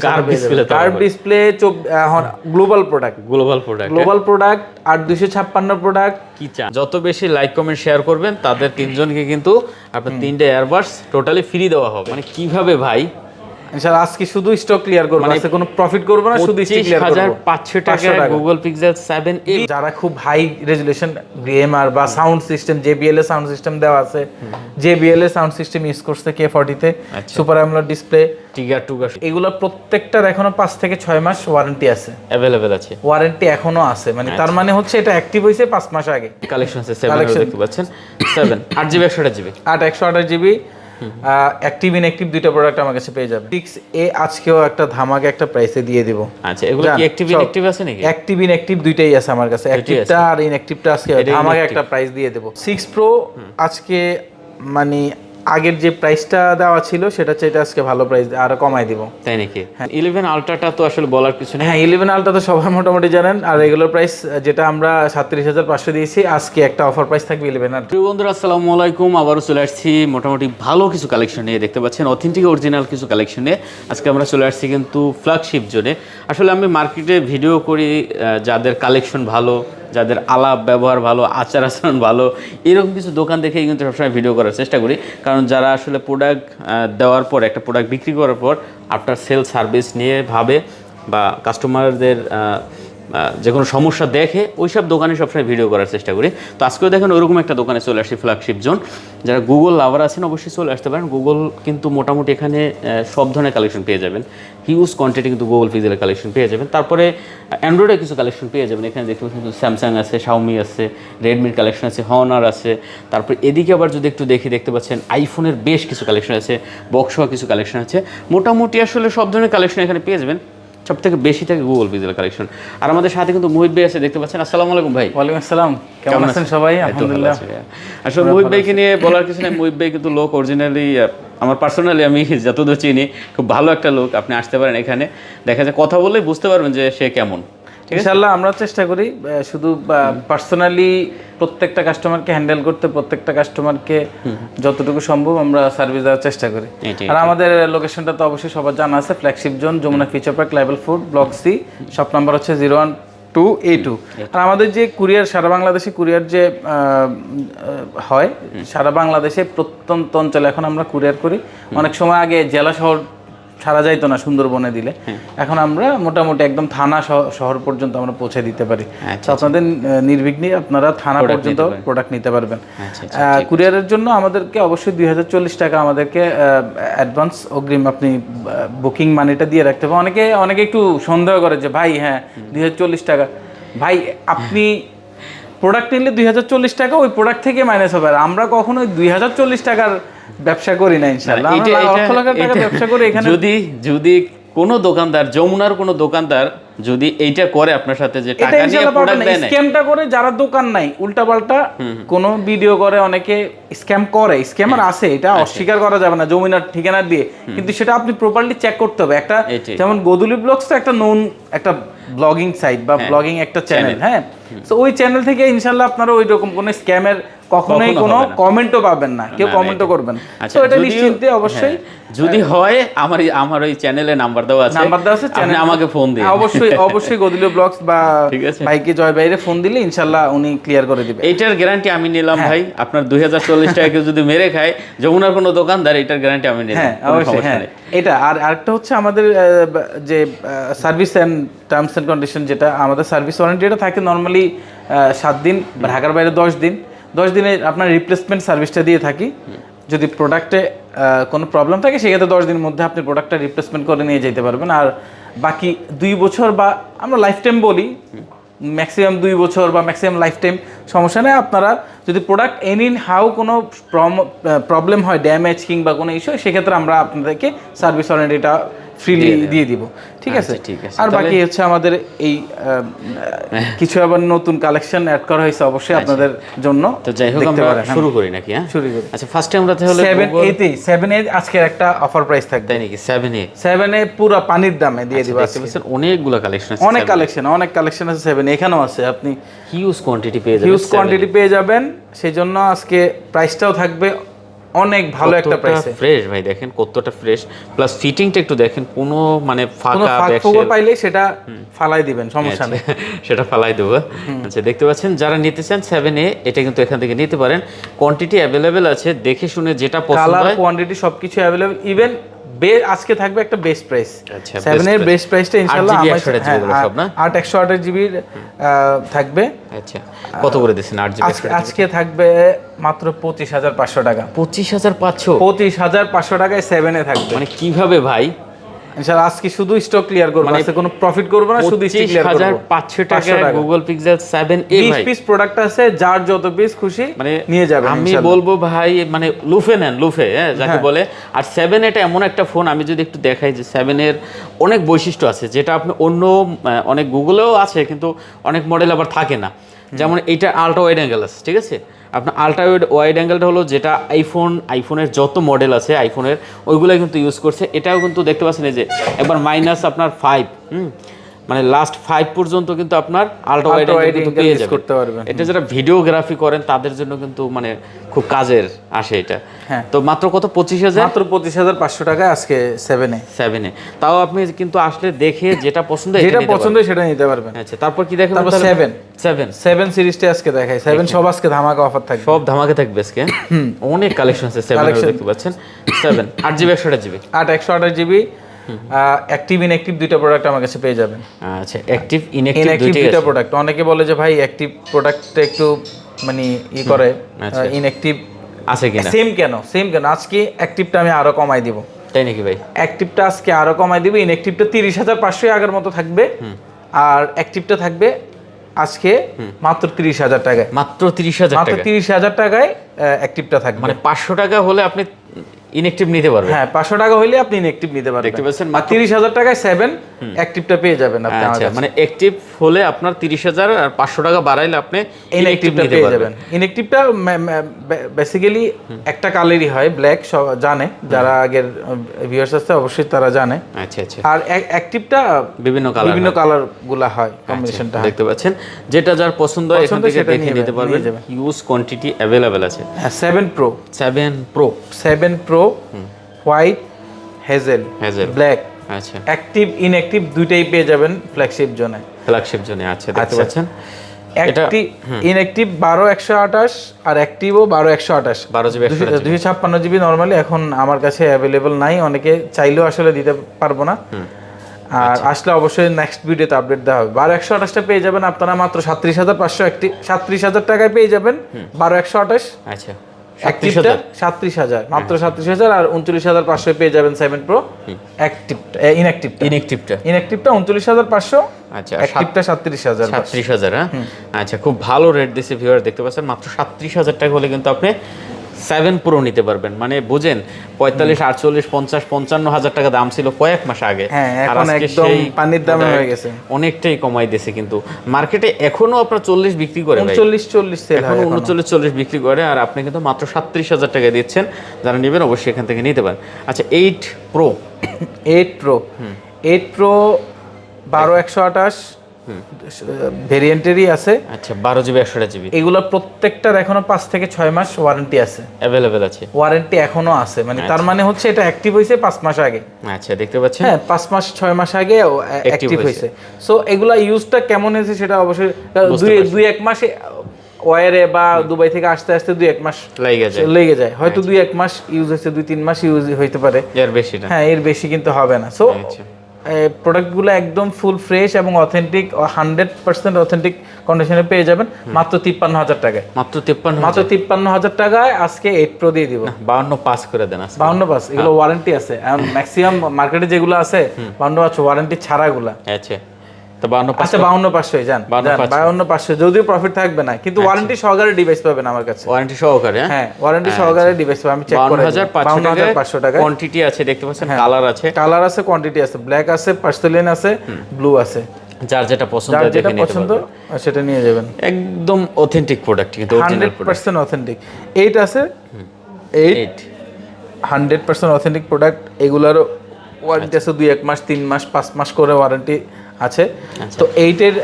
Curve display global product 8256 product. কি চান যত বেশি লাইক কমেন্ট শেয়ার করবেন তাদের তিনজনকে কিন্তু আপনার 3টে এয়ারবাডস টোটালি ফ্রি দেওয়া হবে। মানে কিভাবে ভাই? ইনশাআল্লাহ আজকে শুধু স্টক ক্লিয়ার করব, মানে কোনো প্রফিট করব না, শুধু স্টক ক্লিয়ার করব। 2500 টাকায় গুগল পিক্সেল 7a। যারা খুব হাই রেজোলিউশন গেমার বা সাউন্ড সিস্টেম, JBL এর সাউন্ড সিস্টেম দেওয়া আছে, JBL এর সাউন্ড সিস্টেম ইউজ করছে K40 তে, সুপার অ্যামোলেড ডিসপ্লে, টিগার টুগার, এগুলো প্রত্যেকটার এখনো 5 থেকে 6 মাস ওয়ারেন্টি আছে, अवेलेबल আছে, ওয়ারেন্টি এখনো আছে। মানে তার মানে হচ্ছে এটা অ্যাক্টিভ হইছে 5 মাস আগে। কালেকশন আছে 7 দেখতে পাচ্ছেন, 7 8GB 128GB 128GB active inactive দুইটা প্রোডাক্ট আমার কাছে পেয়ে যাবেন। 6A আজকেও একটা ধামাকা একটা প্রাইসে দিয়ে দিব। আচ্ছা, এগুলো কি অ্যাক্টিভ ইনঅ্যাক্টিভ আছে নাকি? অ্যাক্টিভ ইনঅ্যাক্টিভ দুইটাই আছে আমার কাছে, অ্যাক্টিভটা আর ইনঅ্যাক্টিভটা আজকে ধামাকা একটা প্রাইস দিয়ে দেব। 6 Pro আজকে মানে আগের যে প্রাইসটা দেওয়া ছিল সেটা চাইতে আজকে ভালো প্রাইস আরো কমাই দিব। তাই নাকি? 11 আলট্রাটা তো আসলে বলার কিছু নেই। হ্যাঁ, 11 আলট্রা তো সবাই মোটামুটি জানেন। আর রেগুলার প্রাইস যেটা আমরা 37,500 দিয়েছি, আজকে একটা অফার প্রাইস থাকবে 11 আলট্রা। প্রিয় বন্ধুরা আসসালামু আলাইকুম, আবারও চলে আসছি মোটামুটি ভালো কিছু কালেকশন নিয়ে। দেখতে পাচ্ছেন অথেন্টিক অরিজিনাল কিছু কালেকশন নিয়ে আজকে আমরা চলে আসছি কিন্তু ফ্ল্যাগশিপ জোনে। আসলে আমি মার্কেটে ভিডিও করি যাদের কালেকশন ভালো, যাদের আলাপ ব্যবহার ভালো, আচার আচরণ ভালো, এরকম কিছু দোকান দেখেই কিন্তু সবসময় ভিডিও করার চেষ্টা করি। কারণ যারা আসলে প্রোডাক্ট দেওয়ার পর, একটা প্রোডাক্ট বিক্রি করার পর আফটার সেল সার্ভিস নিয়ে ভাবে বা কাস্টমারদের যে কোনো সমস্যা দেখে, ওইসব দোকানে সবসময় ভিডিও করার চেষ্টা করি। তো আজকেও দেখেন ওইরকম একটা দোকানে চলে আসছি, ফ্ল্যাগশিপ জোন। যারা গুগল লাভার আছেন অবশ্যই চলে আসতে পারেন। গুগল কিন্তু মোটামুটি এখানে সব ধরনের কালেকশন পেয়ে যাবেন, হিউজ কোয়ান্টিটি কিন্তু গুগল পিক্সেলের কালেকশন পেয়ে যাবেন। তারপরে অ্যান্ড্রয়েডের কিছু কালেকশন পেয়ে যাবেন। এখানে দেখতে পাচ্ছেন কিন্তু স্যামসাং আছে, শাওমি আছে, রেডমির কালেকশন আছে, হনার আছে। তারপরে এদিকে আবার যদি একটু দেখতে পাচ্ছেন আইফোনের বেশ কিছু কালেকশন আছে, বক্সওয়া কিছু কালেকশন আছে। মোটামুটি আসলে সব ধরনের কালেকশন এখানে পেয়ে যাবেন। সব থেকে বেশি থাকে গুগল পিক্সেল কালেকশন। আর আমাদের সাথে কিন্তু মুহিত ভাই আছে, দেখতে পাচ্ছেন। আসসালামু আলাইকুম ভাই। ওয়ালাইকুম আসসালাম, কেমন আছেন সবাই? আলহামদুলিল্লাহ। আসলে মুহিত ভাইকে নিয়ে বলার কিছু নেই, মুহিত ভাই কিন্তু লোক অরিজিনালি, আমার পার্সোনালি আমি যতদূর চিনি, খুব ভালো একটা লোক। আপনি আসতে পারেন এখানে, দেখা যায় কথা বললেই বুঝতে পারবেন যে সে কেমন। ইনশাআল্লাহ আমরা চেষ্টা করি শুধু পার্সোনালি প্রত্যেকটা কাস্টমারকে হ্যান্ডেল করতে, প্রত্যেকটা কাস্টমারকে যতটুকু সম্ভব আমরা সার্ভিস দেওয়ার চেষ্টা করি। আর আমাদের লোকেশনটা তো অবশ্যই সবার জানা আছে, flagship zone, Jamuna future park, level 4, block C, shop number হচ্ছে 012A2। আর আমাদের যে কুরিয়ার, সারা বাংলাদেশে কুরিয়ার যে হয়, সারা বাংলাদেশে প্রত্যন্ত অঞ্চলে এখন আমরা কুরিয়ার করি। অনেক সময় আগে জেলা শহর ছাড়া যাইতো না সুন্দরবনে দিলে, এখন আমরা মোটামুটি একদম থানা শহর পর্যন্ত আমরা পৌঁছে দিতে পারি। আপনাদের নির্বিঘ্নে আপনারা থানা পর্যন্ত প্রোডাক্ট নিতে পারবেন। কুরিয়ারের জন্য আমাদেরকে অবশ্যই 2040 টাকা আমাদেরকে অ্যাডভান্স অগ্রিম আপনি বুকিং মানিটা দিয়ে রাখতে হবে। অনেকে একটু সন্দেহ করে যে ভাই হ্যাঁ 2040 টাকা, ভাই আপনি প্রোডাক্ট নিলে 2040 টাকা ওই প্রোডাক্ট থেকে মাইনাস হবে। আর আমরা কখনোই 2040 টাকার ব্যবসা করি না, ইনশাআল্লাহ আমরা লক্ষ লক্ষ টাকা ব্যবসা করি। এখানে যদি কোনো দোকানদার, যমুনার কোনো দোকানদার যদি এইটা করে আপনার সাথে, যে টাকা নিয়ে প্রোডাক্ট দেয় না, স্ক্যামটা করে, যারা দোকান নাই উল্টাপাল্টা কোনো ভিডিও করে, অনেকে স্ক্যাম করে, স্ক্যামার আছে, এটা অস্বীকার করা যাবে না যমুনার ঠিকানা দিয়ে, কিন্তু সেটা আপনি প্রপারলি চেক করতে হবে। একটা যেমন গোদুলি ব্লগস তো একটা নোন একটা ব্লগিং সাইট বা ব্লগিং একটা চ্যানেল, হ্যাঁ, তো ওই চ্যানেল থেকে ইনশাআল্লাহ আপনারা ওই রকম কোনো স্ক্যামের কখনোই কোনো কমেন্টও পাবেন না, কেউ কমেন্টও করবেন। তো এটা নিশ্চিন্তে অবশ্যই যদি হয় আমার ওই চ্যানেলে নাম্বার দেওয়া আছে, আপনি আমাকে ফোন দিন। অবশ্যই গোদুলি ব্লগস বা ভাইকে, জয় ভাইরে ফোন দিলে ইনশাআল্লাহ উনি ক্লিয়ার করে দিবেন। এইটার গ্যারান্টি আমি নিলাম ভাই। আপনার 2040 টাকা যদি মেরে খায় যমুনার কোনো দোকানদার, এটার গ্যারান্টি আমি নিলাম। হ্যাঁ অবশ্যই, হ্যাঁ। এটা আর আরেকটা হচ্ছে আমাদের যে service and terms and condition, যেটা আমাদের সার্ভিস ওয়ারেন্টি, এটা থাকে নরমালি 7 দিন, ঢাকার বাইরে 10 দিন। 10 দিনে আপনার রিপ্লেসমেন্ট সার্ভিসটা দিয়ে থাকি। যদি প্রোডাক্টে কোনো প্রবলেম থাকে সেক্ষেত্রে 10 দিনের মধ্যে আপনি প্রোডাক্টটা রিপ্লেসমেন্ট করে নিয়ে যেতে পারবেন। আর বাকি 2 বছর বা আমরা লাইফ টাইম বলি, ম্যাক্সিমাম 2 বছর বা ম্যাক্সিমাম লাইফ টাইম, সমস্যা নেই। আপনারা যদি প্রোডাক্ট এনি হাউ কোনো প্রবলেম হয়, ড্যামেজ কিংবা কোনো ইস্যু, সেক্ষেত্রে আমরা আপনাদেরকে সার্ভিস ওয়ারেন্টিটা ফ্রিলি দিয়ে দিব। ঠিক আছে, ঠিক আছে। আর বাকি হচ্ছে আমাদের এই কিছু আবার নতুন কালেকশন অ্যাড করা হয়েছে অবশ্যই আপনাদের জন্য। তো যাই হোক আমরা শুরু করি নাকি? হ্যাঁ, শুরু করি। আচ্ছা, ফার্স্টে আমরা তাহলে 7A আজকের একটা অফার প্রাইস থাকবে। তাই নাকি? 7A পুরো পানির দামে দিয়ে দিব। অনেকগুলো কালেকশন আছে, অনেক কালেকশন আছে। 7A এখানেও আছে, আপনি হিউজ কোয়ান্টিটি পেয়ে যাবেন। সেই জন্য আজকে প্রাইসটাও থাকবে অনেক ভালো একটা প্রাইসে। ফ্রেশ ভাই, দেখেন কতটা ফ্রেশ, প্লাস ফিটিংটা একটু দেখেন, কোনো মানে কোনো ফাঁকা ফাঁক ফোকর পাইলে সেটা ফালাই দিবেন, সমস্যা নেই। সেটা ফালাই দেবো। আচ্ছা, দেখতে পাচ্ছেন যারা নিতে চান 7A এটা কিন্তু এখান থেকে নিতে পারেন, কোয়ান্টিটি অ্যাভেলেবেল আছে, দেখে শুনে যেটা পছন্দ কালার হয়। কোয়ান্টিটি সবকিছু অ্যাভেলেবল, ইভেন আজকে থাকবে একটা বেস্ট প্রাইস। আচ্ছা, 7 এর বেস্ট প্রাইসটা ইনশাআল্লাহ 8 128 জিবি থাকবে। আচ্ছা, কত করে দিচ্ছেন 8 জিবি? আজকে থাকবে মাত্র 25,500 টাকা। 25,500? 25,500 টাকায় 7 এ থাকবে। মানে কিভাবে ভাই? ইনশাআল্লাহ আজকে শুধু স্টক ক্লিয়ার করব, আজকে কোনো প্রফিট করব না, শুধু স্টক ক্লিয়ার করব। 25,500 টাকায় Google pixel 7A 20 piece product আছে, যার যত পিস খুশি মানে নিয়ে যাবেন। আমি বলবো ভাই, মানে লুফে নেন, লুফে, হ্যাঁ যাকে বলে। আর 7 এটা এমন একটা ফোন, আমি যদি একটু দেখাই যে 7 এর অনেক বৈশিষ্ট্য আছে যেটা আপনি অন্য অনেক গুগলেও আছে, কিন্তু অনেক মডেল আবার থাকে না। যেমন এটা আলট্রা ওয়াইড অ্যাঙ্গেল আছে, ঠিক আছে? আপনার আলট্রা ওয়াইড অ্যাঙ্গেলটা হলো যেটা আইফোনের যত মডেল আছে আইফোনের ওইগুলো কিন্তু ইউজ করছে। এটাও কিন্তু দেখতে পাচ্ছেন এই যে একবার মাইনাস আপনার 5, মানে লাস্ট 5 পর্যন্ত কিন্তু আপনার আলট্রা ওয়াইড অ্যাঙ্গেল কিন্তু পেয়ে যাবেন। এটা যারা ভিডিওগ্রাফি করেন তাদের জন্য কিন্তু মানে খুব কাজের আসে এটা। তো মাত্র কত? 25,000? মাত্র 25,500 টাকায় আজকে 7 এ। তাও আপনি কিন্তু আসলে দেখে যেটা পছন্দ সেটা নিতে পারবেন। আচ্ছা, তারপর কি দেখেন? তারপর 7 সিরিজটা আজকে দেখাই। 7 সব আজকে ধামাকা অফার থাকবে, সব ধামাকা থাকবে আজকে। অনেক কালেকশন আছে 7 এর, দেখতে পাচ্ছেন। 7 8GB 128GB 128GB active inactive দুইটা প্রোডাক্ট আমার কাছে পেয়ে যাবেন। আচ্ছা, অ্যাক্টিভ ইনঅ্যাক্টিভ দুইটা প্রোডাক্ট। অনেকে বলে যে ভাই অ্যাক্টিভ প্রোডাক্টটা একটু মানে ই করে, ইনঅ্যাক্টিভ আছে কিনা, সেম কেন আজকে অ্যাক্টিভটা আমি আরো কমাই দিব। তাই নাকি ভাই? অ্যাক্টিভটা আজকে আরো কমাই দিব। ইনঅ্যাক্টিভটা 30,500 আগের মতো থাকবে, আর অ্যাক্টিভটা থাকবে আজকে মাত্র 30,000 টাকায়। মাত্র 30,000 টাকা? মাত্র 30,000 টাকায় অ্যাক্টিভটা থাকবে। মানে 500 টাকা হলে আপনি ইনঅ্যাক্টিভ নিতে পারবেন। হ্যাঁ, 500 টাকা হইলে আপনি ইনঅ্যাক্টিভ নিতে পারবেন। দেখতে পাচ্ছেন, 30,000 টাকায় 7 অ্যাক্টিভটা পেয়ে যাবেন আপনি। আচ্ছা, মানে অ্যাক্টিভ হলে আপনার 30,000 আর 500 টাকা বাড়াইলে আপনি ইনঅ্যাক্টিভটা পেয়ে যাবেন। ইনঅ্যাক্টিভটা বেসিক্যালি একটা কালারই হয়, ব্ল্যাক, সব জানে, যারা আগের ভিউয়ার্স আছে অবশ্যই তারা জানে। আচ্ছা। আর অ্যাক্টিভটা বিভিন্ন কালার গুলা হয়, কম্বিনেশনটা। দেখতে পাচ্ছেন, যেটা যার পছন্দ এখান থেকে দেখে নিতে পারবেন। হিউজ কোয়ান্টিটি अवेलेबल আছে। 7 Pro হোয়াইট হেজেল ব্ল্যাক। আচ্ছা, অ্যাক্টিভ ইনঅ্যাক্টিভ দুইটাই পেয়ে যাবেন ফ্ল্যাগশিপ জোনে। আচ্ছা, দেখতে পাচ্ছেন অ্যাক্টিভ ইনঅ্যাক্টিভ 12/128 আর অ্যাক্টিভও 12/128, 12GB 256GB নরমালি এখন আমার কাছে অ্যাভেলেবল নাই, অনেকে চাইলেও আসলে দিতে পারবো না। আর আসলে অবশ্যই নেক্সট ভিডিওতে আপডেট দেওয়া হবে। 12/128টা পেয়ে যাবেন আপনারা মাত্র 37,500, 37,000 টাকায় পেয়ে যাবেন 12/128। আচ্ছা, অ্যাক্টিভটা 37,000, মাত্র 37,000, আর 29,500 পেয়ে যাবেন 7 Pro অ্যাক্টিভটা। ইনঅ্যাক্টিভটা 29,500। আচ্ছা, অ্যাক্টিভটা 37,000। 37,000, হ্যাঁ। আচ্ছা, খুব ভালো রেট দিছে ভিউয়ার, দেখতে পাচ্ছেন মাত্র 37,000 টাকা হলে কিন্তু আপনি 7 Pro নিতে পারবেন। মানে বুঝেন 45, 48, 50, 55,000 টাকা দাম ছিল কয়েক মাস আগে, আর আজকে একদম পানির দামে হয়ে গেছে, অনেকটাই কমাই দিয়েছে। কিন্তু মার্কেটে এখনো আপনার 40 বিক্রি করে, 39-40 সেল হয়, 39-40 বিক্রি করে, আর আপনি কিন্তু মাত্র 37,000 টাকা দিচ্ছেন। যারা নেবেন অবশ্যই এখান থেকে নিতে পারেন। আচ্ছা, 8 Pro 12/128 ভেরিয়েন্টেরই আছে। আচ্ছা, 12GB 128GB এগুলো প্রত্যেকটার এখনো 5 থেকে 6 মাস ওয়ারেন্টি আছে, अवेलेबल আছে, ওয়ারেন্টি এখনো আছে। মানে তার মানে হচ্ছে এটা অ্যাক্টিভ হইছে 5 মাস আগে। আচ্ছা, দেখতে পাচ্ছেন, হ্যাঁ 5-6 মাস আগে অ্যাক্টিভ হইছে। সো এগুলা ইউজটা কেমন হয়েছে সেটা অবশ্যই 2-1 মাসে ওয়ারে বা দুবাই থেকে আসতে 2-1 মাস লেগে যায়। হয়তো 2-1 মাস ইউজ হয়েছে, 2-3 মাস ইউজ হইতে পারে, এর বেশি না। হ্যাঁ, এর বেশি কিন্তু হবে না। সো প্রোডাক্টগুলো একদম ফুল ফ্রেশ এবং অথেন্টিক, 100% অথেন্টিক কন্ডিশনে পেয়ে যাবেন মাত্র 53,000 টাকায়। মাত্র 53,000 টাকায় আজকে 8 Pro দিয়ে দিব। 52 পাস করে দেন। 52 পাস, এগুলো ওয়ারেন্টি আছে। এখন ম্যাক্সিমাম মার্কেটে যেগুলো আছে 52 আছে ওয়ারেন্টি ছাড়াগুলা। আচ্ছা, তো 52,500 যান 52,500, যদিও প্রফিট থাকবে না, কিন্তু ওয়ারেন্টি সহকারে ডিভাইস পাবেন আমার কাছে। ওয়ারেন্টি সহকারে? হ্যাঁ, ওয়ারেন্টি সহকারে ডিভাইস পাবেন। আমি চেক করে 52,500 টাকা। কোয়ান্টিটি আছে, দেখতে পাচ্ছেন, কালার আছে, কোয়ান্টিটি আছে, ব্ল্যাক আছে, পার্সেলিন আছে, ব্লু আছে। যার যেটা পছন্দ সেটা নিয়ে যাবেন। একদম অথেন্টিক প্রোডাক্ট, কিন্তু 100% অথেন্টিক। 8 আছে, 100% অথেন্টিক প্রোডাক্ট। এগুলারও ওয়ারেন্টি আছে 2-1 মাস, 3 মাস, 5 মাস করে ওয়ারেন্টি আছে। তো 8 এর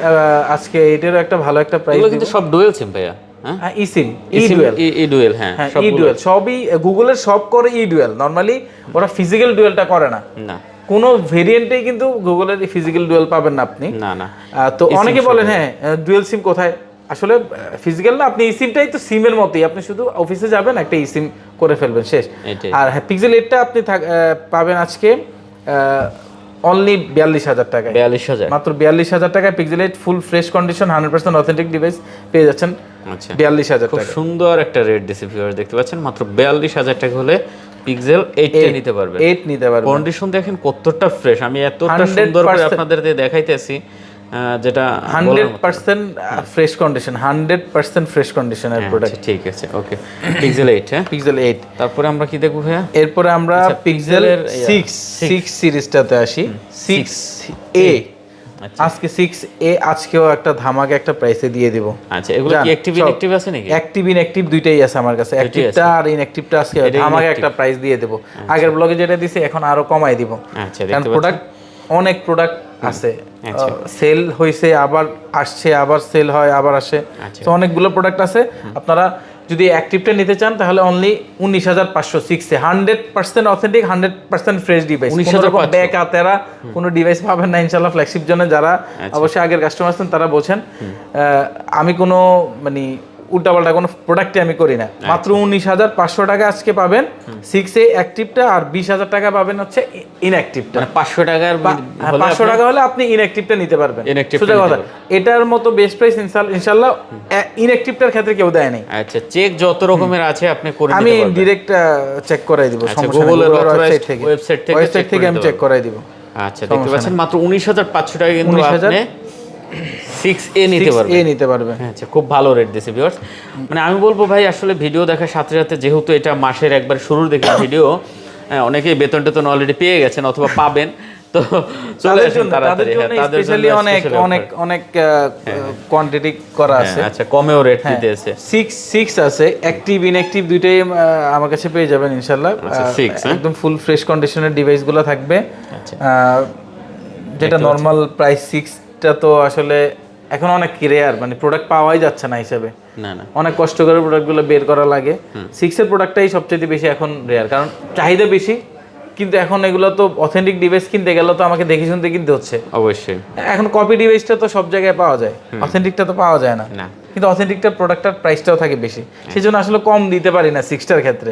আজকে 8 এর একটা ভালো একটা প্রাইস, কিন্তু সব ডুয়েল সিম ভাইয়া। ইসিম ই-ডুয়েল ই-ডুয়েল, হ্যাঁ ই-ডুয়েল সবই গুগলের সব করে ই-ডুয়েল। নরমালি ওরা ফিজিক্যাল ডুয়েলটা করে না, না কোনো ভেরিয়েন্টেই কিন্তু গুগলের ফিজিক্যাল ডুয়েল পাবেন না আপনি। না না তো অনেকে বলেন হ্যাঁ ডুয়েল সিম কোথায়, আসলে ফিজিক্যাল না, আপনি সিমটাই তো সিমের মতোই, আপনি শুধু অফিসে যাবেন একটা সিম করে ফেলবেন শেষ। আর হ্যাঁ পিক্সেল 8টা আপনি পাবেন আজকে অনলি 42,000 টাকায়, 42,000 মাত্র 42,000 টাকায় pixel 8 full fresh condition 100% authentic device পেয়ে যাচ্ছেন। আচ্ছা 42,000 খুব টাকা, সুন্দর একটা রেট দিছে ভিউয়ার, দেখতে পাচ্ছেন মাত্র 42,000 টাকা হলে পিক্সেল 8 নিতে পারবেন। 8 নিতে পারবেন। কন্ডিশন দেখেন কতটা ফ্রেশ, আমি এতটা সুন্দর করে আপনাদের দেখাইতেছি, যেটা 100% ফ্রেশ কন্ডিশন, 100% ফ্রেশ কন্ডিশনের প্রোডাক্ট। ঠিক আছে, ওকে পিক্সেল 8, হ্যাঁ পিক্সেল 8। তারপরে আমরা কি দেখব ভাইয়া? এরপরে আমরা পিক্সেলের 6 সিরিজটাতে আসি। 6A আজকে 6A আজকেও একটা ধামাকা একটা প্রাইসে দিয়ে দিব। আচ্ছা এগুলো কি অ্যাক্টিভ ইনঅ্যাক্টিভ আছে নাকি? অ্যাক্টিভ ইনঅ্যাক্টিভ দুইটাই আছে আমার কাছে, অ্যাক্টিভটা আর ইনঅ্যাক্টিভটা আজকে ধামাকা একটা প্রাইস দিয়ে দেব। আগের ব্লগে যেটা দিছি এখন আরো কমাই দিব, আচ্ছা কারণ প্রোডাক্ট অনেক প্রোডাক্ট আছে, সেল হইছে আবার আসছে, আবার সেল হয় আবার আসে, তো অনেকগুলো প্রোডাক্ট আছে। আপনারা যদি অ্যাক্টিভটা নিতে চান তাহলে only 19,500 6 100% authentic 100% fresh device, 19,500 back আতেরা কোনো ডিভাইস পাবেন না ইনশাআল্লাহ। ফ্ল্যাগশিপ জন্য যারা অবশ্যই আগের কাস্টমার আছেন তারা বোঝেন, আমি কোনো মানে উল্টাপাল্টা কোনো প্রোডাক্টে আমি করি না। মাত্র 19,500 টাকা আজকে পাবেন 6A অ্যাক্টিভটা, আর 20,000 টাকা পাবেন হচ্ছে ইনঅ্যাক্টিভটা। মানে 500 টাকার 500 টাকা হলে আপনি ইনঅ্যাক্টিভটা নিতে পারবেন। সোজা কথা, এটার মতো বেস্ট প্রাইস ইনশাআল্লাহ ইনঅ্যাক্টিভটার ক্ষেত্রে কেউ দেয় নাই। আচ্ছা চেক যত রকমের আছে আপনি করে নিতে আমি পারবেন, ডিরেক্ট চেক করাই দিব, সমস্যা নেই, গুগলের ওয়েবসাইট থেকে আমি চেক করাই দিব। আচ্ছা দেখতে পাচ্ছেন মাত্র 19,500 টাকা কিন্তু আপনি 6A নিতে পারবেন। আচ্ছা খুব ভালো রেট দিয়েছে ভিউয়ার্স। মানে আমি বলবো ভাই আসলে ভিডিও দেখার সাথে সাথে, যেহেতু এটা মাসের একবার শুরুর দিকে ভিডিও, অনেকেই বেতন টেতন অলরেডি পেয়ে গেছেন অথবা পাবেন, তো চলে আসুন তাড়াতাড়ি। হ্যাঁ তাদের জন্য অনেক কোয়ান্টিটি করা আছে। আচ্ছা কমেও রেট দিতেছে। 6 আছে, অ্যাক্টিভ ইনঅ্যাক্টিভ দুইটাই আমার কাছে পেয়ে যাবেন ইনশাআল্লাহ। একদম ফুল ফ্রেশ কন্ডিশনের ডিভাইসগুলো থাকবে। যেটা নরমাল প্রাইস 6টা তো আসলে এখন অনেক রেয়ার, মানে প্রোডাক্ট পাওয়াই যাচ্ছে না হিসেবে, না না অনেক কষ্ট করে প্রোডাক্টগুলো বের করা লাগে। 6 এর প্রোডাক্টটাই সবচেয়ে বেশি এখন রেয়ার, কারণ চাহিদা বেশি, কিন্তু এখন এগুলো তো অথেন্টিক ডিভাইস কিনতে গেলে তো আমাকে দেখে শুনতে কিনতে হচ্ছে। অবশ্যই এখন কপি ডিভাইসটা তো সব জায়গায় পাওয়া যায়, অথেন্টিকটা তো পাওয়া যায় না, কিন্তু অথেন্টিকটা প্রোডাক্টটার প্রাইসটাও থাকে বেশি, সেই জন্য আসলে কম দিতে পারি না 6টার ক্ষেত্রে।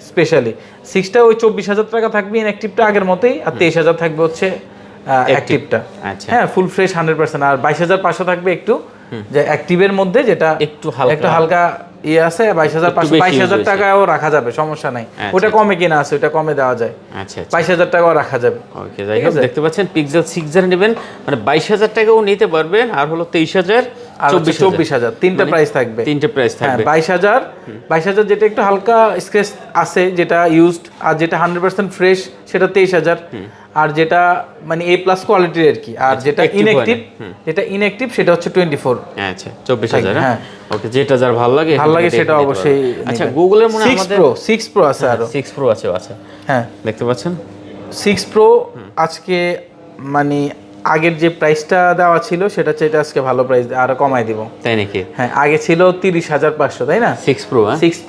স্পেশালি 6টা ওই 24,000 টাকা থাকবে ইনঅ্যাক্টিভটা আগের মতোই, আর 23,000 থাকবে হচ্ছে অ্যাক্টিভটা। হ্যাঁ ফুল ফ্রেশ 100%, আর 22,500 থাকবে একটু যে অ্যাক্টিভের মধ্যে যেটা একটু হালকা ইয়ে আছে। 22,500 টাকাও রাখা যাবে, সমস্যা নাই, ওটা কমে কিনা আছে, ওটা কমে দেওয়া যায়। আচ্ছা 22,000 টাকাও রাখা যাবে। ওকে যাই হোক দেখতে পাচ্ছেন পিক্সেল 6 নেবেন মানে 22,000 টাকাও নিতে পারবেন, আর হলো 23,000 আর 24,000 তিনটা প্রাইস থাকবে। 3টে প্রাইস থাকবে। 22,000 যেটা একটু হালকা স্ক্র্যাচ আছে যেটা ইউজড, আর যেটা 100% ফ্রেশ সেটা 23,000, আর যেটা মানে A+ কোয়ালিটির আর কি, আর যেটা ইনঅ্যাক্টিভ সেটা হচ্ছে 24। আচ্ছা 24,000। হ্যাঁ ওকে, যেটা যার ভালো লাগে সেটা অবশ্যই। আচ্ছা গুগলের মনে আমাদের 6 Pro আছে, আরো 6 Pro আছে। আচ্ছা হ্যাঁ দেখতে পাচ্ছেন 6 Pro আজকে মানে আগের যে প্রাইসটা দেওয়া ছিল সেটা চাইতে আজকে ভালো প্রাইস আরো কমাই দিব। তাই নাকি? হ্যাঁ আগে ছিল 30,500, তাই না? 6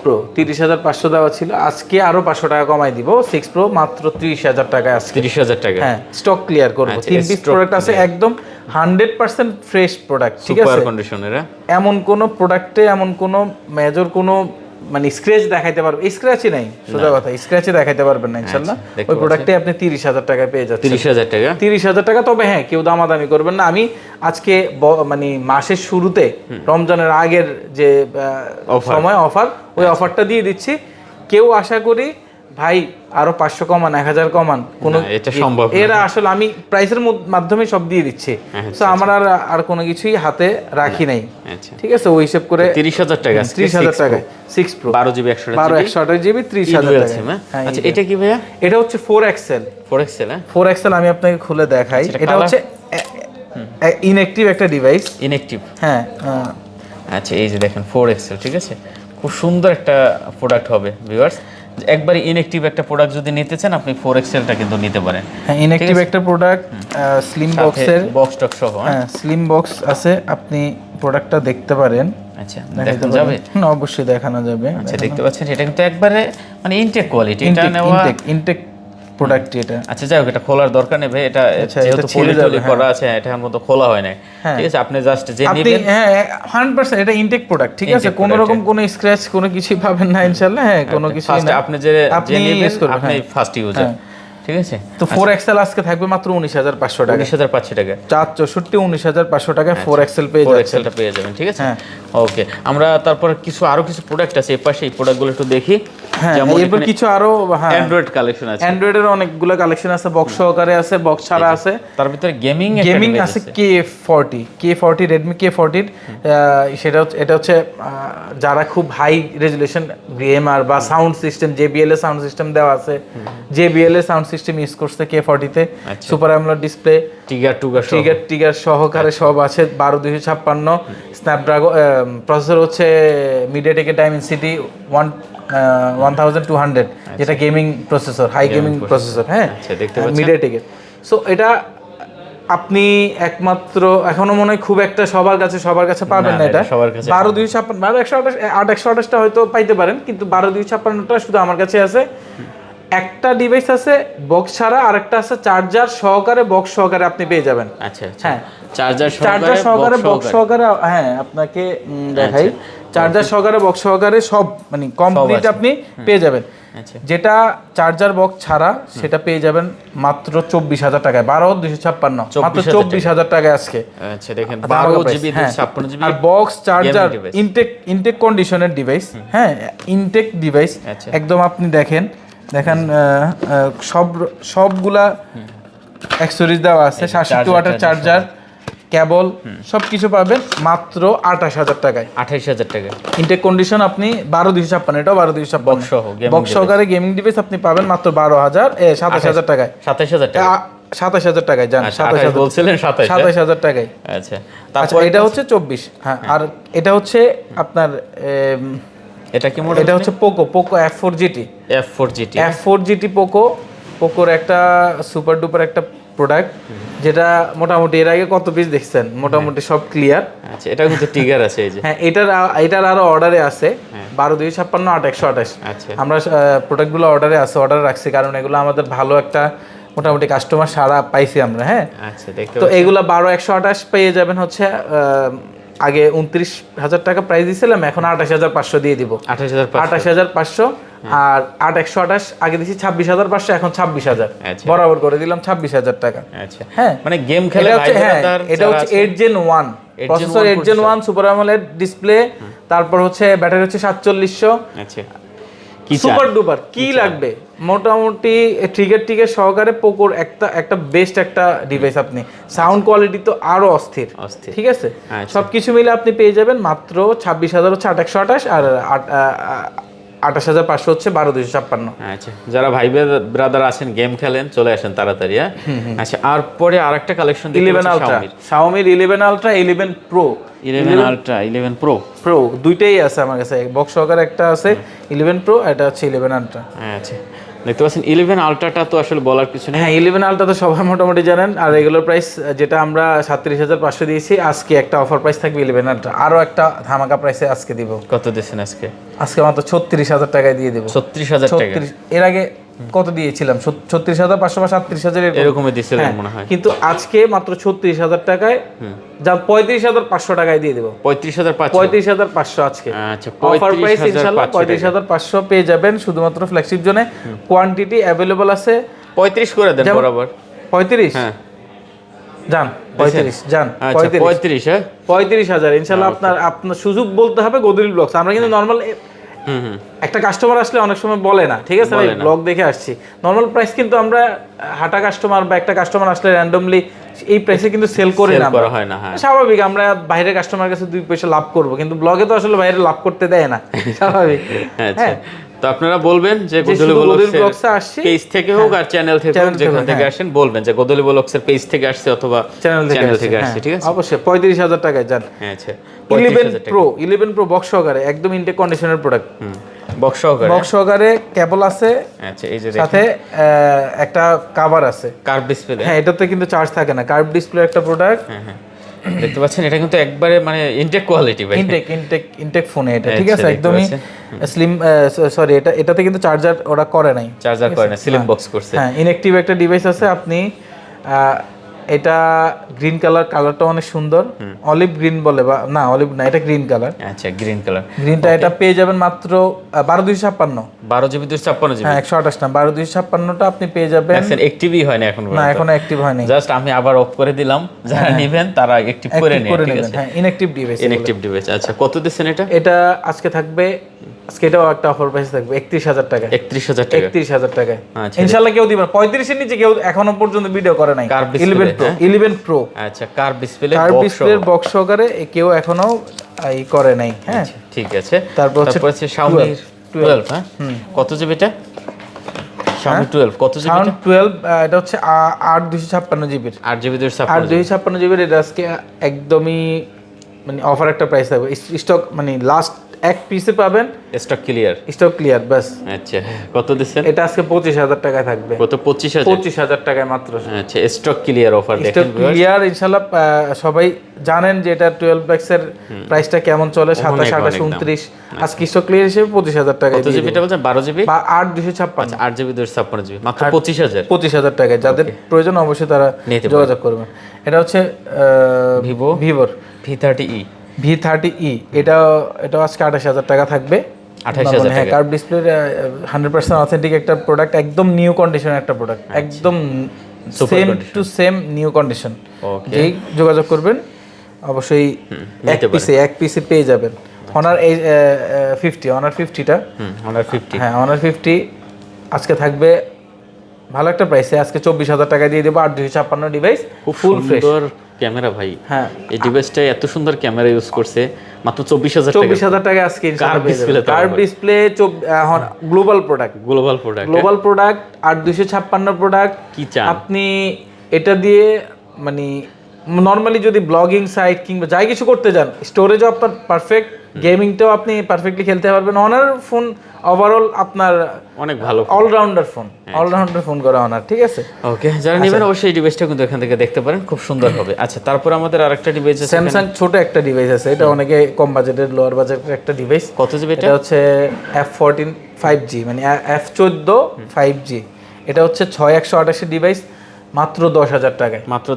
Pro 30,500 দেওয়া ছিল, আজকে আরো 500 টাকা কমাই দিব। 6 Pro মাত্র 30,000 টাকায় আজকে। 30,000 টাকা। হ্যাঁ স্টক ক্লিয়ার করব। 3 পিস প্রোডাক্ট আছে, একদম 100% ফ্রেশ প্রোডাক্ট, ঠিক আছে? সুপার কন্ডিশনের। এমন কোন প্রোডাক্টে এমন কোন মেজর কোন মানে স্ক্র্যাচ দেখাইতে পারবে, স্ক্র্যাচই নাই, সোজা কথা, স্ক্র্যাচে দেখাইতে পারবেন না ইনশাআল্লাহ। ওই প্রোডাক্টে আপনি 30,000 টাকায় পেয়ে যাচ্ছেন। 30,000 টাকা, 30,000 টাকা। তবে হ্যাঁ কেউ দামাদামি করবেন না, আমি আজকে মানে মাসের শুরুতে রমজানের আগের যে সময় অফার, ওই অফারটা দিয়ে দিচ্ছি। কেউ আশা করি ভাই আরো 500 কমান, 1000 কমান, কোনো এটা সম্ভব না। এরা আসলে আমি প্রাইসের মাধ্যমে সব দিয়ে দিচ্ছি, তো আমার আর কোনো কিছুই হাতে রাখি নাই, ঠিক আছে? ওই হিসাব করে 30,000 টাকা, 30,000 টাকায় 6 Pro 12GB 128GB 30,000 টাকা। আচ্ছা এটা কি ভাইয়া? এটা হচ্ছে 4XL। 4XL? হ্যাঁ 4XL আমি আপনাকে খুলে দেখাই। এটা হচ্ছে ইনঅ্যাক্টিভ একটা ডিভাইস। ইনঅ্যাক্টিভ? হ্যাঁ আচ্ছা এই যে দেখেন 4XL, ঠিক আছে? খুব সুন্দর একটা প্রোডাক্ট হবে ভিউয়ার্স। একবারে ইনঅ্যাক্টিভ একটা প্রোডাক্ট যদি নিতে চান আপনি 4XL-টা কিন্তু নিতে পারেন। হ্যাঁ ইনঅ্যাক্টিভ একটা প্রোডাক্ট, স্লিম বক্সের বক্স টক সহ। হ্যাঁ স্লিম বক্স আছে, আপনি প্রোডাক্টটা দেখতে পারেন। আচ্ছা দেখা যাবে, অবশ্যই দেখানো যাবে। আচ্ছা দেখতে পাচ্ছেন এটা কিন্তু একবারে মানে ইনটেক কোয়ালিটি, এটা নেওয়া ইনটেক প্রোডাক্ট এটা। আচ্ছা যাই হোক, এটা খোলার দরকার নেই ভাই, এটা যেহেতু পলি করা আছে এটার মতো খোলা হয় নাই, ঠিক আছে? আপনি জাস্ট যে নেবেন, হ্যাঁ 100% এটা ইনটেক প্রোডাক্ট, ঠিক আছে? কোনো রকম কোনো স্ক্র্যাচ কোনো কিছু পাবেন না ইনশাআল্লাহ। হ্যাঁ কোনো কিছু না, আপনি যে নেবেন আপনি ফার্স্ট ইউজার, ঠিক আছে? তো 4XL আজকে থাকবে মাত্র 19,500 টাকা, 19,500 টাকা, 464 19,500 টাকায় 4XL পেয়ে যাচ্ছেন, 4XL-টা পেয়ে যাবেন, ঠিক আছে? ওকে, আমরা তারপর আরো কিছু প্রোডাক্ট আছে এই পাশে, এই প্রোডাক্টগুলো একটু দেখি। যেমন এরপর কিছু আরো অ্যান্ড্রয়েড কালেকশন আছে, অ্যান্ড্রয়েডের অনেকগুলো কালেকশন আছে, বক্স সহকারে আছে, বক্স ছাড়া আছে, তার ভিতরে গেমিং আছে। K40 Redmi K40, এটা হচ্ছে যারা খুব হাই রেজুলেশন গেমার বা সাউন্ড সিস্টেম, JBL এর সাউন্ড সিস্টেম দেওয়া আছে, JBL এর সাউন্ড সিস্টেম ইউজ করছে K40 তে, সুপার অ্যামোলেড ডিসপ্লে, টিগার সহকারে সব আছে, 12256 স্ন্যাপড্রাগন প্রসেসর হচ্ছে MediaTek Dimensity 1200, যেটা gaming processor, high gaming processor, হ্যাঁ MediaTek এর। সো এটা আপনি একমাত্র এখনো মনে হয় খুব একটা সবার কাছে পাবেন না, এটা 12256 128টা হয়তো পাইতে পারেন, কিন্তু 12256টা শুধু আমার কাছে আছে। একটা ডিভাইস আছে বক্স ছাড়া, আরেকটা আছে চার্জার সহকারে, বক্স সহকারে আপনি পেয়ে যাবেন। আচ্ছা হ্যাঁ চার্জার সহকারে বক্স সহকারে, হ্যাঁ আপনাকে দেখাই, চার্জার সহকারে বক্স সহকারে সব মানে কমপ্লিট আপনি পেয়ে যাবেন। যেটা চার্জার বক্স ছাড়া সেটা পেয়ে যাবেন মাত্র 24,000 টাকায়, 12,256 মাত্র 24,000 টাকায় আজকে। আচ্ছা দেখেন 12GB 56GB আর বক্স চার্জার ইনটেক কন্ডিশনের ডিভাইস, হ্যাঁ ইনটেক ডিভাইস একদম। আপনি দেখেন সবগুলা অ্যাক্সেসরিজ দেওয়া আছে, 67 ওয়াটের চার্জার, কেবল সবকিছু পাবেন মাত্র 28,000 টাকায়। 28,000 টাকা ইনটেক কন্ডিশন আপনি 12,256, এটাও 12,256 বক্স সহকারে গেমিং ডিভাইস আপনি পাবেন মাত্র 27,000 টাকায়। 27,000 টাকা 27,000 টাকায় জান, 27,000 বলছিলেন, 27,000 টাকায়। আচ্ছা তারপর এটা হচ্ছে 24, হ্যাঁ। আর এটা হচ্ছে আপনার এটা কি মডেল? এটা হচ্ছে পোকো F4GT পোকোর একটা সুপার ডুপার একটা প্রোডাক্ট, যেটা মোটামুটি এর আগে কত পিস দেখছেন, মোটামুটি সব ক্লিয়ার। আচ্ছা এটা কিন্তু টিগার আছে এই যে, হ্যাঁ এটার আরো অর্ডারে আছে 12,256 8128। আচ্ছা আমরা প্রোডাক্টগুলো অর্ডারে রাখছি, কারণ এগুলো আমাদের ভালো একটা মোটামুটি কাস্টমার সারা পাইছি আমরা, হ্যাঁ। আচ্ছা দেখতে তো এগুলো 12,128 পেয়ে যাবেন হচ্ছে, আগে 29,000 টাকা প্রাইস দিয়েছিলাম, এখন 28,500 দিয়ে দিব। 28,500 আর 8,128 আগে দিয়েছি 26,500, এখন 26,000 বরাবর করে দিলাম 26,000 টাকা। আচ্ছা হ্যাঁ মানে গেম খেলে এটা হচ্ছে 8 Gen 1 processor, 8 Gen 1 super AMOLED display, তারপর হচ্ছে ব্যাটারি হচ্ছে 4700। আচ্ছা সুপার ডুপার কি লাগবে, মোটামুটি ট্রিগার সহকারে পোকোর একটা বেস্ট একটা ডিভাইস। আপনি সাউন্ড কোয়ালিটি তো আরো অস্থির, ঠিক আছে? সবকিছু মিলে আপনি পেয়ে যাবেন মাত্র 26,000 হচ্ছে 8,128, আর 28,500 হচ্ছে 12,256। আচ্ছা যারা ভাই ব্রাদার আছেন গেম খেলেন চলে আসেন তাড়াতাড়ি। আচ্ছা আর পরে আরেকটা collection 11 ultra, Xiaomi 11 ultra, 11 Pro, 11 ultra 11 Pro দুইটাই আছে আমার কাছে, বক্স সহকারে একটা আছে 11 Pro, এটা হচ্ছে 11 আলট্রা। আচ্ছা দেখতে পাচ্ছেন 11 আলট্রাটা তো আসলে বলার কিছু নেই। হ্যাঁ 11 আলট্রা তো সবাই মোটামুটি জানেন। আর রেগুলার প্রাইস যেটা আমরা 37,500 দিয়েছি, আজকে একটা অফার প্রাইস থাকবে 11 আলট্রা, আরো একটা ধামাকা প্রাইসে আজকে দিব। কত দিয়েছেন আজকে? আজকে মাত্র 36,000 টাকায় দিয়ে দেব। 36,000 টাকা? এর আগে কত দিয়েছিলাম? 36,500 বা 37,000 এরকমই দিয়েছিলেন মনে হয়। কিন্তু আজকে মাত্র 36,000 টাকায়, যা 35,500 টাকায় দিয়ে দেব। 35,500 আজকে অফার প্রাইস ইনশাআল্লাহ 35,500 পেয়ে যাবেন শুধুমাত্র ফ্ল্যাগশিপ জোনে। কোয়ান্টিটি अवेलेबल আছে। 35 করে দেন বরাবর। 35 হ্যাঁ জান 35 জান 35 হ্যাঁ 35,000 ইনশাআল্লাহ। আপনার সুযোগ বলতে হবে গোদরেজ ব্লগস। আমরা কিন্তু নরমাল একটা কাস্টমার আসলে অনেক সময় বলে না, ঠিক আছে ভাই ব্লগ দেখে আসছি, নরমাল প্রাইস কিন্তু আমরা হাঁটা কাস্টমার বা একটা কাস্টমার আসলে র্যান্ডমলি এই প্রাইসে কিন্তু সেল করি না, হয় না। হ্যাঁ স্বাভাবিক, আমরা বাইরের কাস্টমার কাছে 2 পয়সা লাভ করব, কিন্তু ব্লগে তো আসলে বাইরে লাভ করতে দেয় না, স্বাভাবিক। হ্যাঁ তো আপনারা বলবেন যে গোদলি ব্লগস আসছে পেজ থেকে হোক আর চ্যানেল থেকে হোক, যেখান থেকে আসেন বলবেন যে গোদলি ব্লগসের পেজ থেকে আসছে অথবা চ্যানেল থেকে আসছে, ঠিক আছে? অবশ্যই 35,000 টাকায় জান। আচ্ছা 11 Pro বক্স সহকারে একদম ইনটেক কন্ডিশনের প্রোডাক্ট, বক্স সহকারে কেবল আছে। আচ্ছা এই যে সাথে একটা কভার আছে, কার্ভ ডিসপ্লে। হ্যাঁ এটাতে কিন্তু চার্জ থাকে না, কার্ভ ডিসপ্লে একটা প্রোডাক্ট। দেখতে পাচ্ছেন এটা কিন্তু একবারে মানে ইনটেক কোয়ালিটি ভাই। ইনটেক ফোনে এটা, ঠিক আছে, একদমই স্লিম। সরি, এটাতে কিন্তু চার্জার ওরা করে নাই, চার্জার করে না, স্লিম বক্স করছে। হ্যাঁ, ইনঅ্যাক্টিভ একটা ডিভাইস আছে। আপনি এটা গ্রিন কালারটা অনেক সুন্দর, অলিভ গ্রিন বলে, বা না অলিভ না, এটা গ্রিন কালার। আচ্ছা, গ্রিন কালার, গ্রিনটা এটা পেয়ে যাবেন মাত্র 12256, 12 GB 256 GB। হ্যাঁ 128 না, 12256টা আপনি পেয়ে যাবেন। অ্যাক্টিভই হয় না এখন, না এখনো অ্যাক্টিভ হয়নি, জাস্ট আমি আবার অফ করে দিলাম, যারা নেবেন তারা অ্যাক্টিভ করে নেন, ঠিক আছে। হ্যাঁ, ইনঅ্যাক্টিভ ডিভাইস, ইনঅ্যাক্টিভ ডিভাইস। আচ্ছা, কত দিচ্ছেন এটা? এটা আজকে থাকবে, আজকে এটাও একটা অফার প্রাইস থাকবে 31000 টাকা। 31000 টাকা, 31000 টাকায় আচ্ছা। ইনশাআল্লাহ কেউ দিবেন 35 এর নিচে, কেউ এখনো পর্যন্ত ভিডিও করে নাই। 11 Pro, আচ্ছা, কার্ভ ডিসপ্লে, বক্স সহকারে কেউ এখনো এই করে নাই। হ্যাঁ, ঠিক আছে। তারপর হচ্ছে Xiaomi 12, হ্যাঁ কত জিবি এটা? Xiaomi 12 কত জিবি? 12 এটা হচ্ছে 8256 জিবির, 8GB 8256 জিবির। এটা আজকে একদমই মানে অফার একটা প্রাইস থাকবে। স্টক মানে লাস্ট এক পিসে পাবেন, স্টক ক্লিয়ার বাস। আচ্ছা, কত দিচ্ছেন? এটা আজকে 25000 টাকায় থাকবে। কত? 25000 টাকায় মাত্র। আচ্ছা, স্টক ক্লিয়ার অফার দেখেন, স্টক ক্লিয়ার ইনশাআল্লাহ। সবাই জানেন যে এটা 12 এর প্রাইসটা কেমন চলে, 27, 28, 29। আজকে স্টক ক্লিয়ার হিসেবে 25000 টাকায়। কত জিবি এটা বলছেন? 12GB বা 8256, আচ্ছা 8GB 256GB, মাত্র 25000 টাকায়। যাদের প্রয়োজন অবশ্যই তারা যোগাযোগ করবেন। এটা হচ্ছে ভিভোর V30e, এটা আজকে 28000 টাকা থাকবে। 28000 টাকা, কার্ভ ডিসপ্লে, 100% অথেন্টিক একটা প্রোডাক্ট, একদম নিউ কন্ডিশন একটা প্রোডাক্ট, একদম same to same new condition. যেই যোগাযোগ করবেন অবশ্যই এক পিসে পেয়ে যাবেন। অনার 50টা, হ্যাঁ অনার 50 আজকে থাকবে ভালো একটা প্রাইসে। আজকে 24000 টাকা দিয়ে দেবো। 8256 ডিভাইস, ফুল ফ্রেশ ক্যামেরা ভাই। হ্যাঁ, এই ডিভাইসটা এত সুন্দর ক্যামেরা ইউজ করছে, মাত্র 24000 টাকা আজকে ইনশাআল্লাহ পেয়ে যাবেন। Curve display, global product, 8256 product. কি চান আপনি? এটা দিয়ে মানে নরমালি যদি ব্লগিং সাইট কিংবা যাই কিছু করতে যান, স্টোরেজও আপনার পারফেক্ট, গেমিংটাও আপনি পারফেক্টলি খেলতে পারবেন। অনার ফোন ওভারঅল আপনার অনেক ভালো অলরাউন্ডার ফোন করা অনার, ঠিক আছে। ওকে, যারা নেবেন অবশ্যই এই ডিভাইসটা কিন্তু এখান থেকে দেখতে পারেন, খুব সুন্দর হবে। আচ্ছা, তারপর আমাদের আরেকটা ডিভাইস আছে, স্যামসাং ছোট একটা ডিভাইস আছে। এটা অনেকে কম বাজেটের, লোয়ার বাজেটের একটা ডিভাইস। কত জিবি এটা? এটা হচ্ছে F14 5G, মানে F14 5G। এটা হচ্ছে 6128 ডিভাইস, মাত্র 10000 টাকায়। মাত্র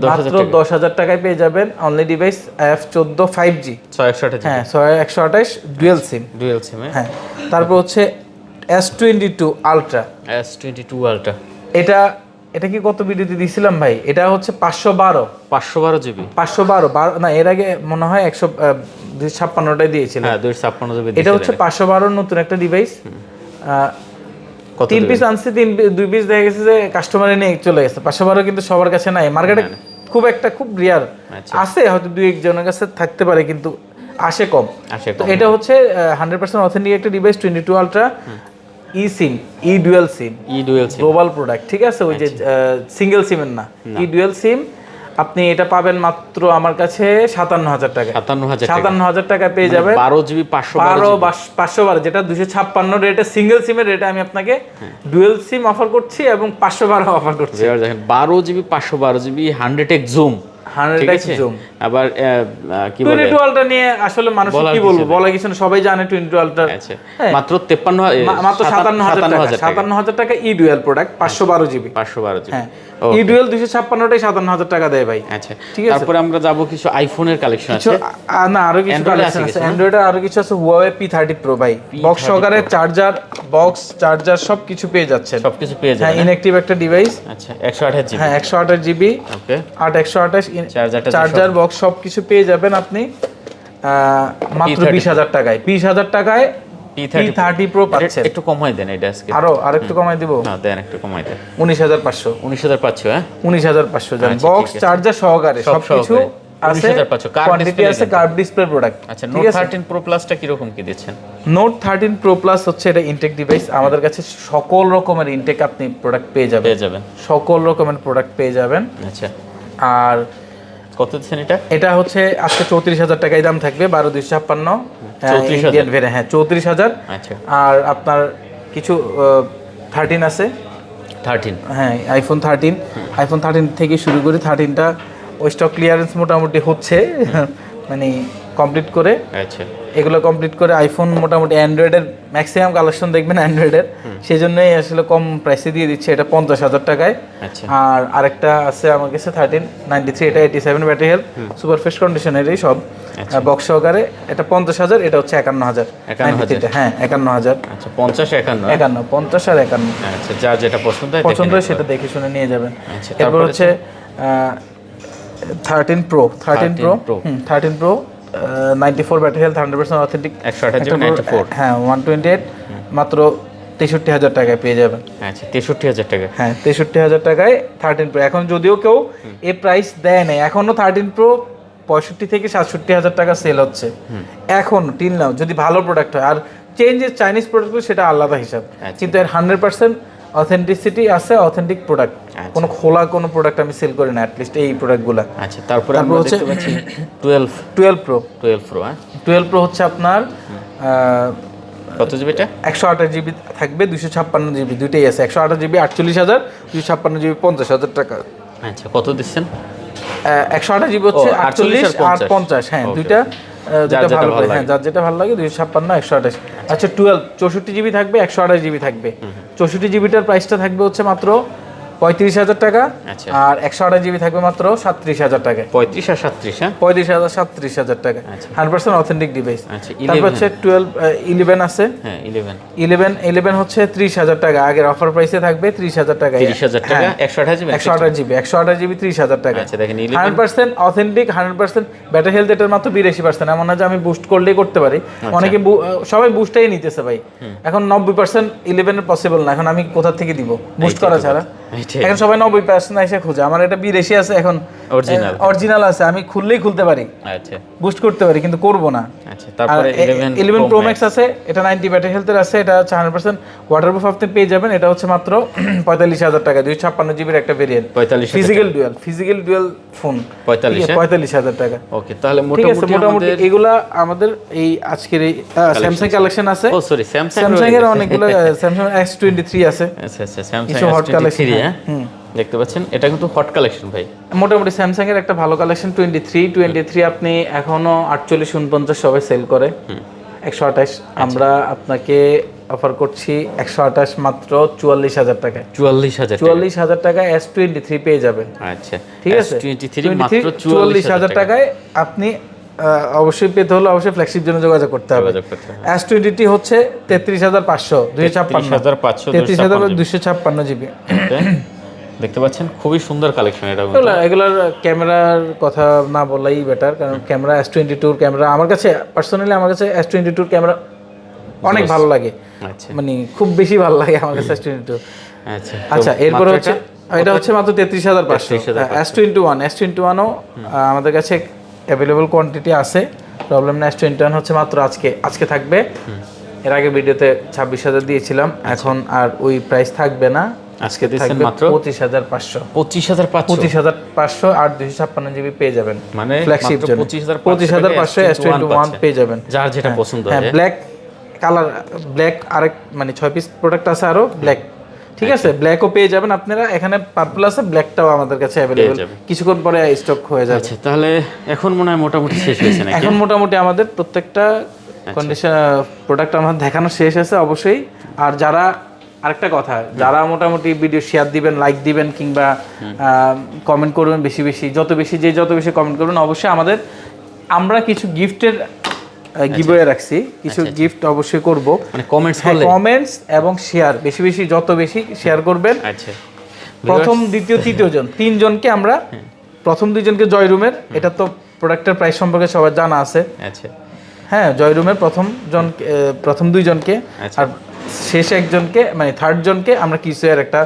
10000 টাকায় পেয়ে যাবেন অনলি ডিভাইস F14 5G, 6128। হ্যাঁ 6128 ডুয়াল সিম। হ্যাঁ, তারপর হচ্ছে S22 Ultra। এটা কি কত ভিডিওতে দিছিলাম ভাই? এটা হচ্ছে 512 জিবি, 512 না, এর আগে মনে হয় 256টাই দিয়েছিলাম। হ্যাঁ 256 জিবি। এটা হচ্ছে 512 নতুন একটা ডিভাইস। কত 3 পিস আনছি, 2 পিস দেখা গেছে যে কাস্টমারে নিয়ে চলে গেছে। 512 কিন্তু সবার কাছে নাই, মার্কেটে খুব রিয়ার আছে, হয়তো 2-1 জনের কাছে থাকতে পারে, কিন্তু আসে কম। তো এটা হচ্ছে 100% অথেন্টিক একটা ডিভাইস, 22 Ultra, ই ডুয়াল সিম, গ্লোবাল প্রোডাক্ট, ঠিক আছে। ওই যে সিঙ্গেল সিমের না, ডুয়াল সিম। আপনি এটা পাবেন মাত্র আমার কাছে 57000 টাকা। 57000 টাকা পেয়ে যাবে। 12GB 512, যেটা 256 রেটে সিঙ্গেল সিমের রেটে আমি আপনাকে ডুয়াল সিম অফার করছি এবং 512 অফার করছি। দেখেন 12GB 512GB 100x zoom, 100x zoom. আবার কি বলে 22 Ultra নিয়ে আসলে মানুষ কি বলবো, বলা কিছু না, সবাই জানে 22 Ultra। মাত্র 57000 টাকা ই ডুয়াল প্রোডাক্ট, 512GB। হ্যাঁ, ই ডুয়াল 256টাই 57000 টাকা দেয় ভাই। আচ্ছা, ঠিক আছে। তারপরে আমরা যাব কিছু আইফোনের কালেকশন আছে, না আরো কিছু কালেকশন আছে, অ্যান্ড্রয়েডের আরো কিছু আছে। Huawei P30 Pro ভাই, বক্স সহকারে চার্জার সবকিছু পেয়ে যাচ্ছেন, হ্যাঁ ইনঅ্যাক্টিভ একটা ডিভাইস। আচ্ছা, 128GB, হ্যাঁ 128GB, ওকে, 128 চার্জার বক্স সবকিছু পেয়ে যাবেন আপনি মাত্র 20000 টাকায়। 20000 টাকায় P30 Pro পাচ্ছেন। একটু কমাই দেন এটা আজকে, আরেকটু কমাই দিব। না দেন, একটু কমাই দেন। 19500, হ্যাঁ 19500 জান, বক্স চার্জার সহকারে সবকিছু আছে, কোয়ান্টিটি আছে, কার্ভ ডিসপ্লে প্রোডাক্ট। আচ্ছা, Note 13 Pro Plus-টা কি রকম কি দিচ্ছেন? Note 13 Pro Plus হচ্ছে এটা ইনটেক ডিভাইস। আমাদের কাছে সকল রকমের ইনটেক আপনি প্রোডাক্ট পেয়ে যাবেন, সকল রকমের প্রোডাক্ট পেয়ে যাবেন। আচ্ছা, আর কত দিচ্ছেন এটা? এটা হচ্ছে আজকে 34000 টাকায় দাম থাকবে, 12256 ইন্ডিয়ান ভেরিয়েন্ট, হ্যাঁ 34000। আচ্ছা, আর আপনার কিছু 13 আছে, 13, হ্যাঁ আইফোন 13 থেকে শুরু করে 13টা ওই স্টক ক্লিয়ারেন্স মোটামুটি হচ্ছে মানে কমপ্লিট করে। আচ্ছা, এগুলো কমপ্লিট করে আইফোন মোটামুটি অ্যান্ড্রয়েডের ম্যাক্সিমাম কালেকশন দেখবেন অ্যান্ড্রয়েডের, সেই জন্যই আসলে কম প্রাইসে দিয়ে দিচ্ছে এটা 50,000 টাকায়। আচ্ছা, আর আরেকটা আছে আমার কাছে 1393, এটা 87 ব্যাটারি হেলথ, সুপার ফ্রেশ কন্ডিশনেরই সব বক্স সহকারে, এটা 50,000, এটা হচ্ছে 51,000। 51,000 হ্যাঁ 51,000। আচ্ছা, 50 51 50 আর 51 আচ্ছা, যার যেটা পছন্দ হয় পছন্দ হয় সেটা দেখে শুনে নিয়ে যাবেন। আচ্ছা, এরপর হচ্ছে 13 pro 94 battery health, 100% authentic, 128 GB 94, হ্যাঁ 128, মাত্র 63,000 টাকায় পেয়ে যাবেন। আচ্ছা, 63,000 টাকা। হ্যাঁ 63,000 টাকায় 13 প্রো। এখন যদিও কেউ এই প্রাইস দেয় নাই, এখনো 13 প্রো 65 থেকে 67,000 টাকা সেল হচ্ছে এখন টিল নাও, যদি ভালো প্রোডাক্ট হয়। আর চেঞ্জের চাইনিজ প্রোডাক্টগুলো সেটা আলাদা হিসাব, কিন্তু এর 100% অথেন্টিসিটি আছে, অথেন্টিক প্রোডাক্ট, কোনো খোলা কোনো প্রোডাক্ট আমি সেল করি না অ্যাটলিস্ট এই প্রোডাক্টগুলো। আচ্ছা, তারপরে আমরা দেখতে পাচ্ছি 12 প্রো। 12 প্রো, হ্যাঁ 12 প্রো হচ্ছে আপনার কত জিবি এটা? 128 জিবি থাকবে, 256 জিবি, দুইটাই আছে। 128 জিবি 48,000, 256 জিবি 50,000 টাকা। আচ্ছা, কত দিচ্ছেন? 128 জিবি হচ্ছে 48 আর 50, হ্যাঁ দুইটা ভালো লাগে, হ্যাঁ যার যেটা ভালো লাগে। 256 128। আচ্ছা 12 64 জিবি থাকবে, 128 জিবি থাকবে। 64 জিবিটার প্রাইসটা থাকবে হচ্ছে মাত্র 35,000 টাকা, আর 128 জিবি থাকবে মাত্র 37,000 টাকায়। 35 আর 37, হ্যাঁ 35,000 37,000 টাকা, 100% অথেন্টিক ডিভাইস। আচ্ছা, তারপর হচ্ছে 11 আছে, হ্যাঁ 11 হচ্ছে 30,000 টাকা, আগের অফার প্রাইসে থাকবে 30,000 টাকা। 30,000 টাকা 128 জিবি, 128 জিবি 30,000 টাকা। আচ্ছা, দেখেন 100% অথেন্টিক, 100% ব্যাটারি হেলথ, এটার মাত্র 82%। এমন না যে আমি বুস্ট করলেই করতে পারি, অনেকে সবাই বুস্টটাই নিতেছে ভাই। এখন 90% 11 এর পসিবল না, এখন আমি কোথা থেকে দিব বুস্ট করা ছাড়া? এখন সবাই 90% এসে খুঁজে, আমার এটা 82 আছে, এখন অরিজিনাল আছে, আমি খুললেই খুলতে পারি, আচ্ছা বুস্ট করতে পারি, কিন্তু করব না। আচ্ছা, তারপরে 11 প্রো ম্যাক্স আছে, এটা 90 ব্যাটারি হেলথের আছে, এটা হচ্ছে 100% ওয়াটারপ্রুফ, আপনি পেয়ে যাবেন। এটা হচ্ছে মাত্র 45,000 টাকা, 256 জিবির একটা ভেরিয়েন্ট, 45,000 ফিজিক্যাল ডুয়াল ফোন, 45,000 টাকা। ওকে, তাহলে মোটামুটি এগুলা আমাদের এই আজকের এই স্যামসাং কালেকশন আছে। ও সরি, স্যামসাং এর অনেকগুলো, স্যামসাং S23 আছে। আচ্ছা আচ্ছা, স্যামসাং S23, হ্যাঁ দেখতে পাচ্ছেন, এটা কিন্তু হট কালেকশন ভাই। মোটামুটি স্যামসাং এর একটা ভালো কালেকশন 23 আপনি এখনো 48 49 সবাই সেল করে। 128 আমরা আপনাকে অফার করছি 128 মাত্র 44,000 টাকায়। 44,000 টাকায় S23 পেয়ে যাবেন। আচ্ছা, ঠিক আছে, S23 মাত্র 44,000 টাকায় আপনি অবশ্যই পেতে হলে অবশ্যই ফ্ল্যাগশিপ জন্য যোগাযোগ করতে হবে। S20 হচ্ছে 33,500, 256 জিবি। দেখতে পাচ্ছেন খুবই সুন্দর কালেকশন এটা। এগুলার ক্যামেরার কথা না বলাই বেটার, কারণ ক্যামেরা S22 ক্যামেরা আমার কাছে পার্সোনালি, আমার কাছে S22 ক্যামেরা অনেক ভালো লাগে, মানে খুব বেশি ভালো লাগে আমার কাছে S22। আচ্ছা এরপর হচ্ছে এটা হচ্ছে মাত্র 33,500। S21ও আমাদের কাছে অ্যাভেলেবল কোয়ান্টিটি আছে, প্রবলেম না। S21 হচ্ছে মাত্র আজকে থাকবে। এর আগে ভিডিওতে 26,000 দিয়েছিলাম, এখন আর ওই প্রাইস থাকবে না, আজকে দিচ্ছেন মাত্র 25,500 আর 256 জিবি পেয়ে যাবেন, মানে ফ্ল্যাগশিপ জন্য 25,500 S21 পেয়ে যাবেন, যার যেটা পছন্দ হয়। হ্যাঁ ব্ল্যাক কালার, ব্ল্যাক আরেক মানে 6 পিস প্রোডাক্ট আছে আরো ব্ল্যাক, ঠিক আছে, ব্ল্যাকও পেয়ে যাবেন আপনারা। এখানে পার্পল আছে, ব্ল্যাকটাও আমাদের কাছে অ্যাভেলেবল, কিছুক্ষণ পরে স্টক হয়ে যাবে। আচ্ছা, তাহলে এখন মনে হয় মোটামুটি শেষ হয়েছে নাকি? এখন মোটামুটি আমাদের প্রত্যেকটা কন্ডিশন প্রোডাক্ট আমাদের দেখানো শেষ আছে অবশ্যই। আর যারা আরেকটা কথা, যারা মোটামুটি ভিডিও শেয়ার দিবেন, লাইক দিবেন, কিংবা কমেন্ট করবেন বেশি যত বেশি কমেন্ট করবেন, অবশ্যই আমরা কিছু গিফটের গিভওয়ে রাখছি, কিছু গিফট অবশ্যই করব, মানে কমেন্টস এবং শেয়ার যত বেশি শেয়ার করবেন। আচ্ছা, প্রথম দ্বিতীয় তৃতীয় জন 3 জনকে আমরা, প্রথম 2 জনকে জয় রুমের, এটা তো প্রোডাক্টের প্রাইস সম্পর্কে সবার জানা আছে। আচ্ছা হ্যাঁ, জয় রুমের প্রথম 2 জনকে, আর শেষ একজনকে মানে থার্ড জনকে আমরা কিছু একটা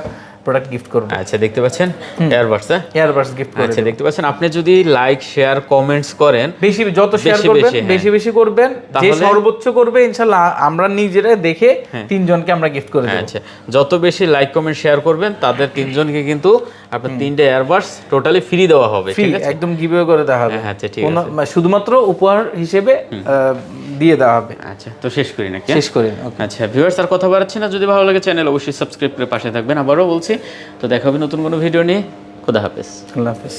প্রোডাক্ট গিফট করব। আচ্ছা, দেখতে পাচ্ছেন এয়ারবাডস গিফট করে। আচ্ছা, দেখতে পাচ্ছেন, আপনি যদি লাইক শেয়ার কমেন্টস করেন, যত শেয়ার করবেন বেশি করবেন, যে সর্বোচ্চ করবে ইনশাআল্লাহ আমরা নিজেরা দেখে 3 জনকে আমরা গিফট করে দেব। আচ্ছা, যত বেশি লাইক কমেন্ট শেয়ার করবেন তাদের 3 জনকে কিন্তু আপনার 3টে এয়ারবাডস টোটালি ফ্রি দেওয়া হবে, ঠিক আছে, একদম গিভওয়ে করে দেওয়া হবে। আচ্ছা, ঠিক আছে, শুধুমাত্র উপহার হিসেবে দিয়ে দেওয়া হবে। আচ্ছা, তো শেষ করি নাকি? শেষ করি। আচ্ছা ভিউয়ার্স, আর কথা বাড়াচ্ছি না, যদি ভালো লাগে চ্যানেল অবশ্যই সাবস্ক্রাইব করে পাশে থাকবেন। আবারও বলছি, তো দেখা হবে নতুন কোনো ভিডিও নিয়ে। খোদা হাফেজ। আল্লাহ হাফেজ।